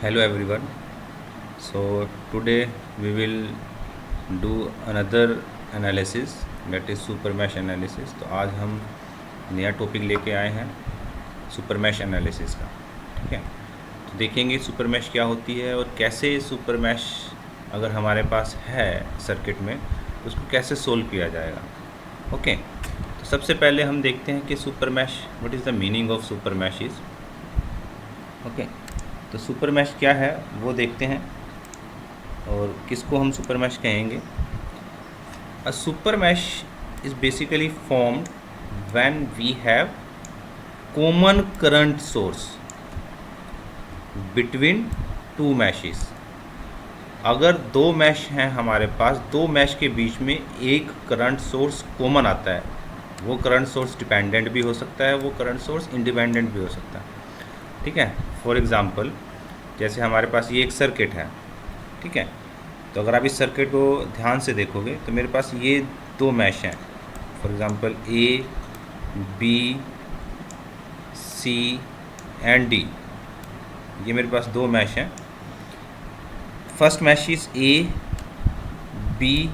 Hello everyone. So today we will do another analysis, that is super mesh analysis. तो आज हम नया topic लेके आए हैं सुपर मैश एनालिसिस का। ठीक है, तो देखेंगे सुपर मैश क्या होती है और कैसे सुपर मैश अगर हमारे पास है सर्किट में तो उसको कैसे सोल्व किया जाएगा। ओके, तो सबसे पहले हम देखते हैं कि super mesh, what is the meaning of super mesh is. Okay, तो सुपर मैश क्या है वो देखते हैं और किसको हम सुपर मैश कहेंगे। A super mesh is basically formed when we have common current source between two meshes. अगर दो मैश हैं हमारे पास, दो मैश के बीच में एक करंट सोर्स कॉमन आता है, वो करंट सोर्स डिपेंडेंट भी हो सकता है, वो करंट सोर्स इंडिपेंडेंट भी हो सकता है। ठीक है, फॉर एग्ज़ाम्पल जैसे हमारे पास ये एक सर्किट है। ठीक है, तो अगर आप इस सर्किट को ध्यान से देखोगे तो मेरे पास ये दो मैश हैं, for example A B C and D. ये मेरे पास दो मैश हैं। First mesh is A B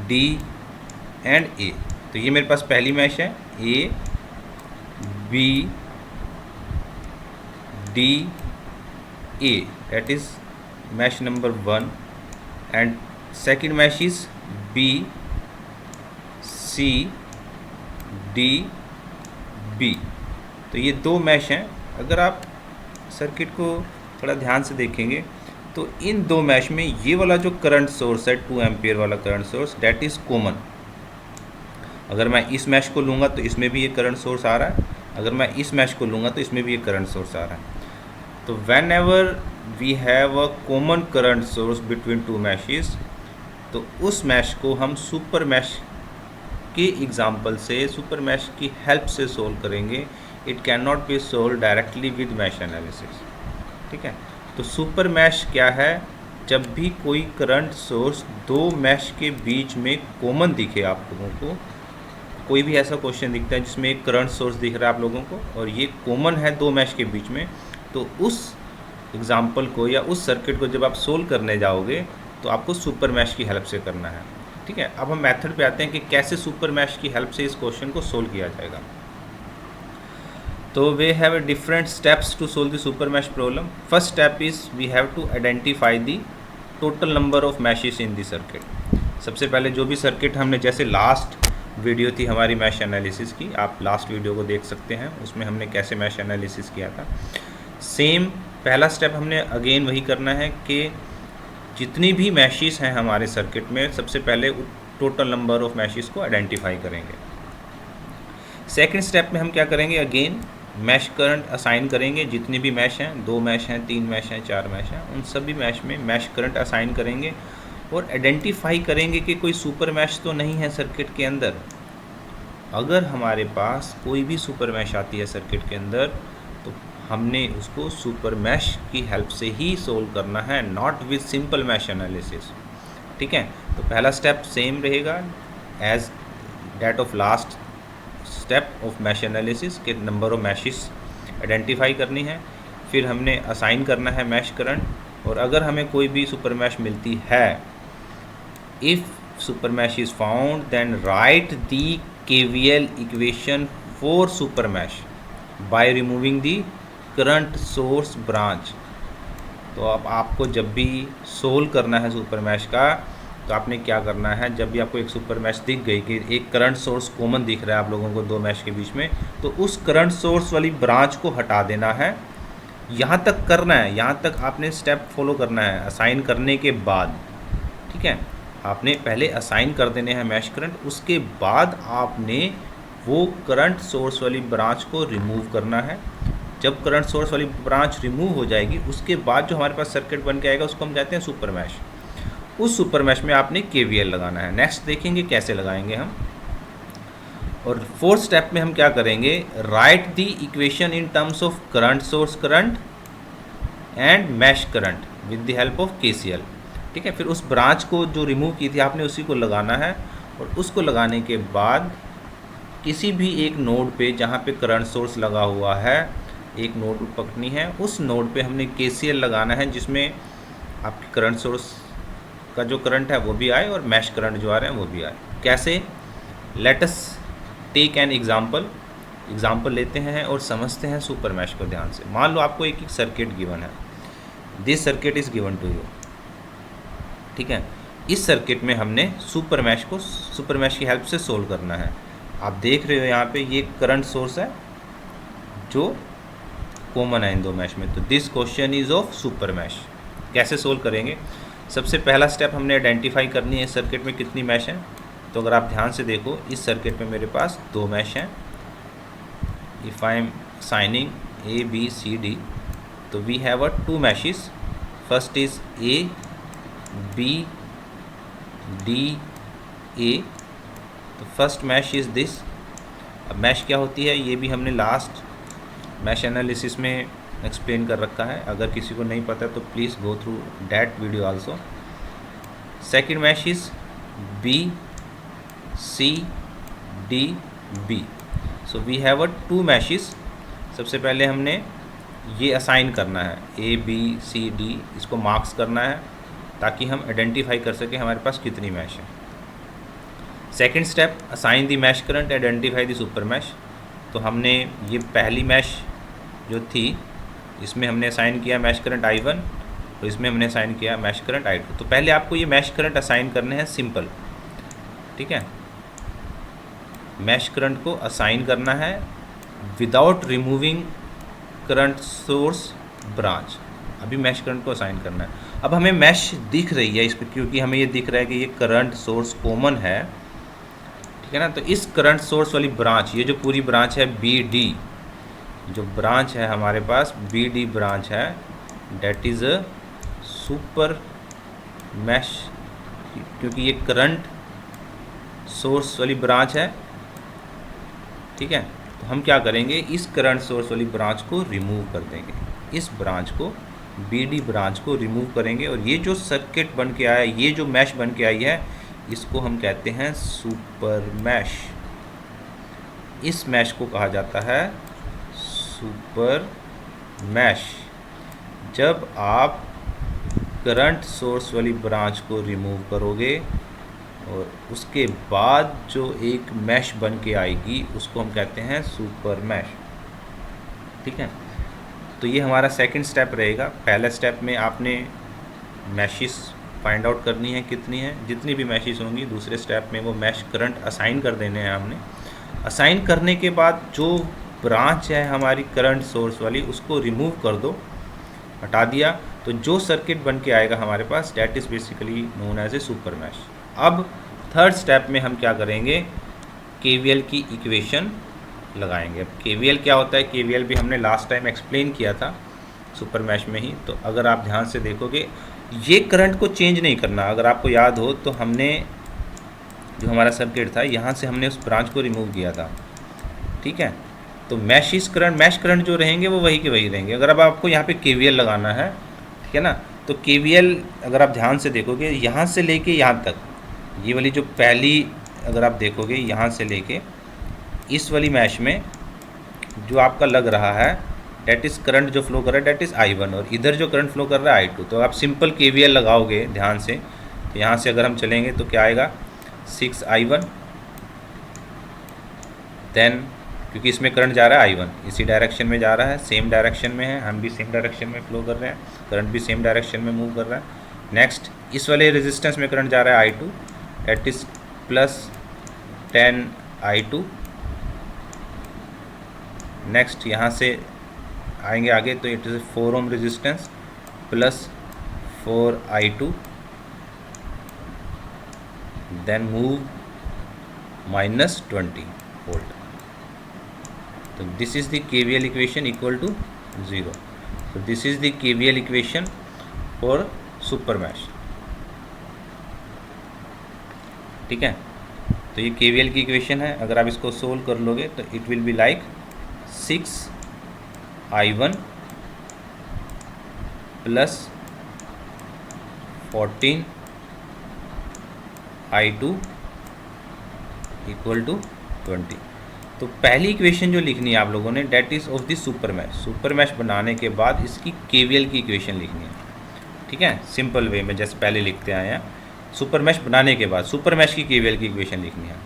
D and A. तो ये मेरे पास पहली मैश है, A B D A, that is mesh number 1, and second mesh is B C D B। तो ये दो मैश हैं। अगर आप सर्किट को थोड़ा ध्यान से देखेंगे तो इन दो मैश में ये वाला जो करंट सोर्स है 2 एम्पियर वाला current source, that is common. अगर मैं इस मैश को लूँगा तो इसमें भी ये करंट सोर्स आ रहा है, अगर मैं इस मैश को लूँगा तो इसमें भी ये करंट सोर्स आ रहा है। तो whenever we have a common current source between two meshes, तो उस मैश को हम सुपर मैश के एग्जाम्पल से, सुपर मैश की हेल्प से सोल्व करेंगे। It can not be solve directly with mesh analysis. ठीक है, तो सुपर मैश क्या है? जब भी कोई करंट सोर्स दो मैश के बीच में कॉमन दिखे आप लोगों को, कोई भी ऐसा क्वेश्चन दिखता है जिसमें एक करंट सोर्स दिख रहा है आप लोगों को और ये कॉमन है दो मैश के बीच में, तो उस एग्ज़ाम्पल को या उस सर्किट को जब आप सोल्व करने जाओगे तो आपको सुपर मैश की हेल्प से करना है। ठीक है, अब हम मेथड पे आते हैं कि कैसे सुपर मैश की हेल्प से इस क्वेश्चन को सोल्व किया जाएगा। तो we have different steps to solve the super mesh problem. First step is we have to identify the total number of meshes in the circuit. सबसे पहले जो भी सर्किट हमने, जैसे लास्ट वीडियो थी हमारी मैश एनालिसिस की, आप लास्ट वीडियो को देख सकते हैं, उसमें हमने कैसे मैश एनालिसिस किया था। सेम पहला स्टेप हमने अगेन वही करना है कि जितनी भी मैशेस हैं हमारे सर्किट में, सबसे पहले टोटल नंबर ऑफ मैशेस को आइडेंटिफाई करेंगे। सेकंड स्टेप में हम क्या करेंगे, अगेन मैश करंट असाइन करेंगे। जितनी भी मैश हैं, दो मैश हैं, तीन मैश हैं, चार मैश हैं, उन सभी मैश में मैश करंट असाइन करेंगे और आइडेंटिफाई करेंगे कि कोई सुपर मैश तो नहीं है सर्किट के अंदर। अगर हमारे पास कोई भी सुपर मैश आती है सर्किट के अंदर तो हमने उसको सुपर मैश की हेल्प से ही सोल्व करना है, not with simple mesh analysis. ठीक है, तो पहला स्टेप सेम रहेगा as that of last step of mesh analysis के नंबर ऑफ मैशेस आइडेंटिफाई करनी है, फिर हमने असाइन करना है मैश करंट, और अगर हमें कोई भी सुपर मैश मिलती है, if super mesh is found then write the KVL equation for super mesh by removing the current source branch. तो अब आपको जब भी सोल्व करना है सुपर मैश का तो आपने क्या करना है, जब भी आपको एक सुपर मैश दिख गई कि एक करंट सोर्स कॉमन दिख रहा है आप लोगों को दो मैश के बीच में, तो उस करंट सोर्स वाली ब्रांच को हटा देना है। यहाँ तक करना है, यहाँ तक आपने स्टेप फॉलो करना है असाइन करने के बाद। ठीक है, आपने पहले असाइन कर देने हैं मैश करंट, उसके बाद आपने वो करंट सोर्स वाली ब्रांच को रिमूव करना है। जब करंट सोर्स वाली ब्रांच रिमूव हो जाएगी उसके बाद जो हमारे पास सर्किट बन के आएगा उसको हम कहते हैं सुपर मैश। उस सुपर मैश में आपने KVL लगाना है। नेक्स्ट देखेंगे कैसे लगाएंगे हम। और फोर्थ स्टेप में हम क्या करेंगे, right the equation in terms of current source current and mesh current with the help of KCL। ठीक है, फिर उस ब्रांच को जो रिमूव की थी आपने उसी को लगाना है, और उसको लगाने के बाद किसी भी एक नोड पे जहाँ पे करंट सोर्स लगा हुआ है एक नोड पकड़नी है, उस नोड पे हमने KCL लगाना है जिसमें आपकी करंट सोर्स का जो करंट है वो भी आए और मैश करंट जो आ रहे हैं वो भी आए। कैसे? Let us take an example लेते हैं और समझते हैं सुपर मैश को ध्यान से। मान लो आपको एक सर्किट गिवन है, this circuit is given to you, ठीक है। इस सर्किट में हमने सुपर मैश की हेल्प से सोल्व करना है। आप देख रहे हो यहाँ पे ये करंट सोर्स है जो कॉमन है इन दो मैश में। तो this question is of super mesh. कैसे सोल्व करेंगे? सबसे पहला स्टेप हमने आइडेंटिफाई करनी है इस सर्किट में कितनी मैश हैं। तो अगर आप ध्यान से देखो, इस सर्किट में मेरे पास 2 मैश हैं। If I am signing A B C D, तो we have a 2 meshes. First is A B D A। तो फर्स्ट मैश इज़ दिस। अब मैश क्या होती है ये भी हमने लास्ट मैश एनालिसिस में एक्सप्लेन कर रखा है। अगर किसी को नहीं पता तो please go through that video also. Second mesh is B C D B। So we have a 2 meshes. सबसे पहले हमने ये असाइन करना है A B C D, इसको मार्क्स करना है ताकि हम आइडेंटिफाई कर सकें हमारे पास कितनी मैश है। Second step, assign the mesh current, identify the super mesh. तो हमने ये पहली मैश जो थी इसमें हमने असाइन किया मैश करंट I1 और इसमें हमने असाइन किया मैश करंट I2। तो पहले आपको ये मैश करंट असाइन करने हैं सिंपल, ठीक है। मैश करंट को असाइन करना है without removing current source branch. अभी मैश करंट को असाइन करना है। अब हमें मैश दिख रही है इस पर, क्योंकि हमें ये दिख रहा है कि ये करंट सोर्स कॉमन है, ठीक है ना। तो इस करंट सोर्स वाली ब्रांच, ये जो पूरी ब्रांच है BD, जो ब्रांच है हमारे पास BD ब्रांच है, that is a super mesh, क्योंकि ये करंट सोर्स वाली ब्रांच है, ठीक है। तो हम क्या करेंगे, इस करंट सोर्स वाली ब्रांच को रिमूव कर देंगे। इस ब्रांच को BD ब्रांच को रिमूव करेंगे और ये जो सर्किट बन के आया, ये जो मैश बन के आई है, इसको हम कहते हैं सुपर मैश। इस मैश को कहा जाता है सुपर मैश। जब आप करंट सोर्स वाली ब्रांच को रिमूव करोगे और उसके बाद जो एक मैश बन के आएगी उसको हम कहते हैं सुपर मैश, ठीक है। तो ये हमारा सेकंड स्टेप रहेगा। पहले स्टेप में आपने मैशेस फाइंड आउट करनी है कितनी है, जितनी भी मैशेस होंगी। दूसरे स्टेप में वो मैश करंट असाइन कर देने हैं हमने। असाइन करने के बाद जो ब्रांच है हमारी करंट सोर्स वाली उसको रिमूव कर दो, हटा दिया, तो जो सर्किट बन के आएगा हमारे पास that is basically known as a super mesh. अब थर्ड स्टेप में हम क्या करेंगे, KVL की इक्वेशन लगाएंगे। अब KVL क्या होता है, KVL भी हमने लास्ट टाइम एक्सप्लेन किया था सुपर मैश में ही। तो अगर आप ध्यान से देखोगे, ये करंट को चेंज नहीं करना। अगर आपको याद हो तो हमने जो हमारा सर्किट था यहाँ से हमने उस ब्रांच को रिमूव किया था, ठीक है। तो मैश करंट जो रहेंगे वो वही के वही रहेंगे। अगर अब आपको यहाँ पे KVL लगाना है, ठीक है ना, तो KVL अगर आप ध्यान से देखोगे यहाँ से लेके यहाँ तक, ये वाली जो पहली अगर आप देखोगे यहाँ से लेके इस वाली मैश में जो आपका लग रहा है डेट इज़ करंट जो फ्लो कर रहा है डेट इज़ I1, और इधर जो करंट फ्लो कर रहा है I2। तो आप सिंपल KVL लगाओगे ध्यान से, तो यहाँ से अगर हम चलेंगे तो क्या आएगा 6I1, देन क्योंकि इसमें करंट जा रहा है I1, इसी डायरेक्शन में जा रहा है, सेम डायरेक्शन में है, हम भी सेम डायरेक्शन में फ्लो कर रहे हैं, करंट भी सेम डायरेक्शन में मूव कर रहा है। नेक्स्ट इस वाले रेजिस्टेंस में करंट जा रहा है I2, that is plus 10I2। Next यहाँ से आएंगे आगे तो it is 4 ohm resistance plus 4I2, then move minus 20 volt. तो this is the KVL equation equal to 0। so this is the KVL equation for super mesh, ठीक है। तो ये KVL की इक्वेशन है। अगर आप इसको सोल्व कर लोगे तो it will be like 6I1 plus 14I2 equal to 20। तो पहली इक्वेशन जो लिखनी है आप लोगों ने, that is of this super mesh. Super mesh बनाने के बाद इसकी केवीएल की इक्वेशन लिखनी है, ठीक है, सिंपल वे में जैसे पहले लिखते आए हैं। सुपर मैश बनाने के बाद सुपर मैश की केवीएल की इक्वेशन लिखनी है।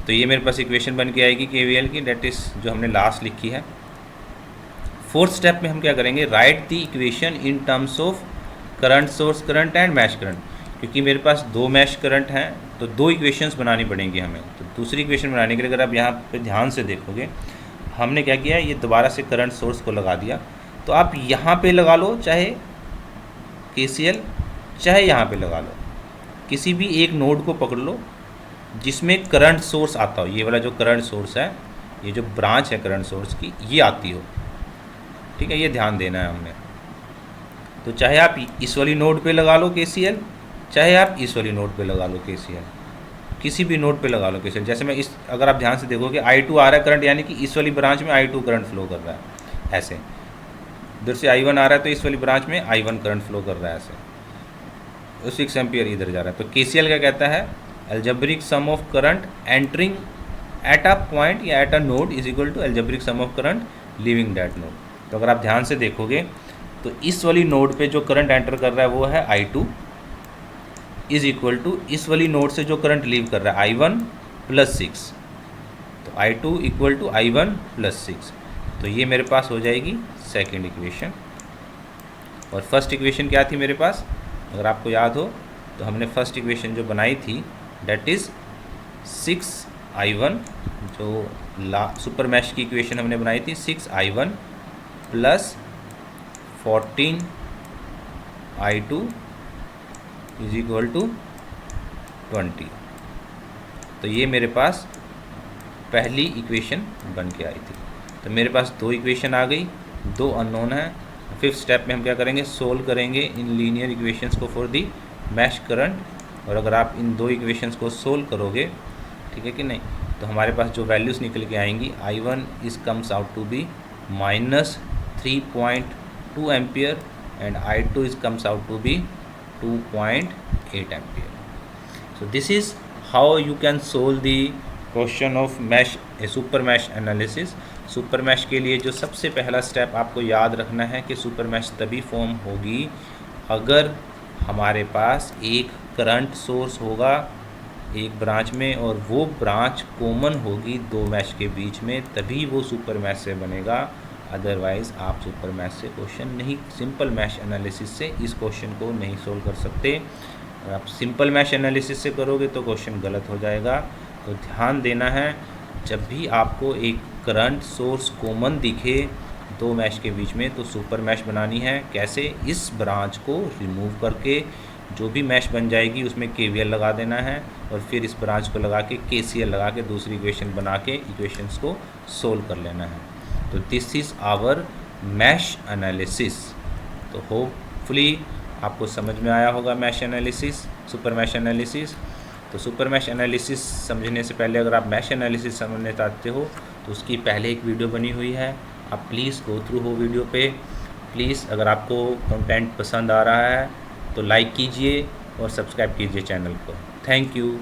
तो ये मेरे पास इक्वेशन बन के आएगी केवीएल की, डेट इज़ जो हमने लास्ट लिखी है। फोर्थ स्टेप में हम क्या करेंगे, right the equation in terms of current source current and mesh current. क्योंकि मेरे पास दो मैश करंट हैं तो दो इक्वेशंस बनानी पड़ेंगी हमें। तो दूसरी इक्वेशन बनाने के लिए अगर आप यहाँ पे ध्यान से देखोगे, हमने क्या किया, ये दोबारा से करंट सोर्स को लगा दिया। तो आप यहाँ पे लगा लो चाहे केसीएल, चाहे यहाँ पे लगा लो, किसी भी एक नोड को पकड़ लो जिसमें करंट सोर्स आता हो। ये वाला जो करंट सोर्स है, ये जो ब्रांच है करंट सोर्स की, ये आती हो, ठीक है, ये ध्यान देना है हमने। तो चाहे आप इस वाली नोड पे लगा लो केसीएल, चाहे आप इस वाली नोड पे लगा लो केसीएल, किसी भी नोड पे लगा लो केसीएल। जैसे मैं इस, अगर आप ध्यान से देखोगे I2 आ रहा है करंट, यानी कि इस वाली ब्रांच में I2 करंट फ्लो कर रहा है ऐसे। इधर से I1 आ रहा है तो इस वाली ब्रांच में I1 करंट फ्लो कर रहा है ऐसे। 6 एम्पियर इधर जा रहा है। तो केसीएल क्या कहता है, algebraic sum of current entering at a point या at a node is equal to algebraic sum of current leaving that node. तो अगर आप ध्यान से देखोगे तो इस वाली नोड पे जो करंट एंटर कर रहा है वो है I2 इज इक्वल टू इस वाली नोड से जो करंट लीव कर रहा है I1 प्लस 6। तो I2 equal to I1 plus 6। तो ये मेरे पास हो जाएगी सेकेंड इक्वेशन। और फर्स्ट इक्वेशन क्या थी मेरे पास, अगर आपको याद हो तो हमने फर्स्ट इक्वेशन जो बनाई थी, डेट इज़ 6I1, जो सुपर मैश की इक्वेशन हमने बनाई थी 6I1 plus 14I2 is equal to 20। तो ये मेरे पास पहली इक्वेशन बन के आई थी। तो मेरे पास दो इक्वेशन आ गई, दो अननोन है। फिफ्थ स्टेप में हम क्या करेंगे, सोल्व करेंगे इन लीनियर इक्वेशंस को फॉर दी मैश करंट। और अगर आप इन दो इक्वेशंस को सोल्व करोगे, ठीक है कि नहीं, तो हमारे पास जो वैल्यूज़ निकल के आएंगी, I1 is comes out to be -3.2 ampere and I2 is comes out to be 2.8 ampere. So this is how you can solve the question of mesh super mesh analysis. Super mesh के लिए जो सबसे पहला step आपको याद रखना है कि सुपर मैश तभी फॉर्म होगी अगर हमारे पास एक करंट सोर्स होगा एक ब्रांच में और वो ब्रांच कॉमन होगी दो मैश के बीच में, तभी वो सुपर मैश से बनेगा। अदरवाइज़ आप सुपर मैश से क्वेश्चन नहीं, सिंपल मैश एनालिसिस से इस क्वेश्चन को नहीं सोल्व कर सकते। अगर आप सिंपल मैश एनालिसिस से करोगे तो क्वेश्चन गलत हो जाएगा। तो ध्यान देना है, जब भी आपको एक करंट सोर्स कॉमन दिखे दो मैश के बीच में तो सुपर मैश बनानी है। कैसे, इस ब्रांच को रिमूव करके जो भी मैश बन जाएगी उसमें केवीएल लगा देना है और फिर इस ब्रांच को लगा के केसीएल लगा के दूसरी इक्वेशन बना के इक्वेशंस को सोल्व कर लेना है। तो this is our mesh analysis. तो होपफुली आपको समझ में आया होगा mesh analysis, super mesh analysis. तो सुपर मैश एनालिसिस समझने से पहले अगर आप मैश एनालिसिस समझना चाहते हो तो उसकी पहले एक वीडियो बनी हुई है, आप प्लीज़ गो थ्रू हो वीडियो पे। प्लीज़ अगर आपको कंटेंट पसंद आ रहा है तो लाइक कीजिए और सब्सक्राइब कीजिए चैनल को। Thank you.